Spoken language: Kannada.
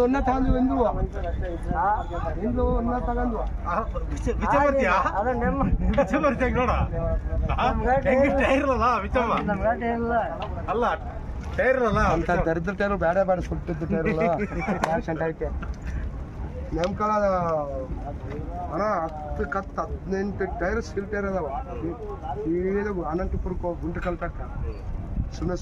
ఉన్న తగందు ఎందుకు ఇంట్లో ఉన్న తగంದು ಅಲ್ಲ ಟೈರ್ ಅಲ್ಲ ಅಂತ ದರಿದ್ರ ಟೈರು ಬೇಡ ಬೇಡ ಸುಟ್ಟಿದ್ದು ಟೈರಲ್ಲ ಆಕ್ಸಿಡೆಂಟ್ ಐತೆ ನಮ್ಮ ಕಾಲ ಅಣ್ಣ 10-15 ಟೈರ್ ಸ್ಟಿಲ್ ಟೈರ್ ಅದಾವ ಈಗ ಅನಂತಪುರಕ್ಕೆ ಗುಂಟಕಲ್ ತಕ್ಕ ಸುಮ್ಮನೆ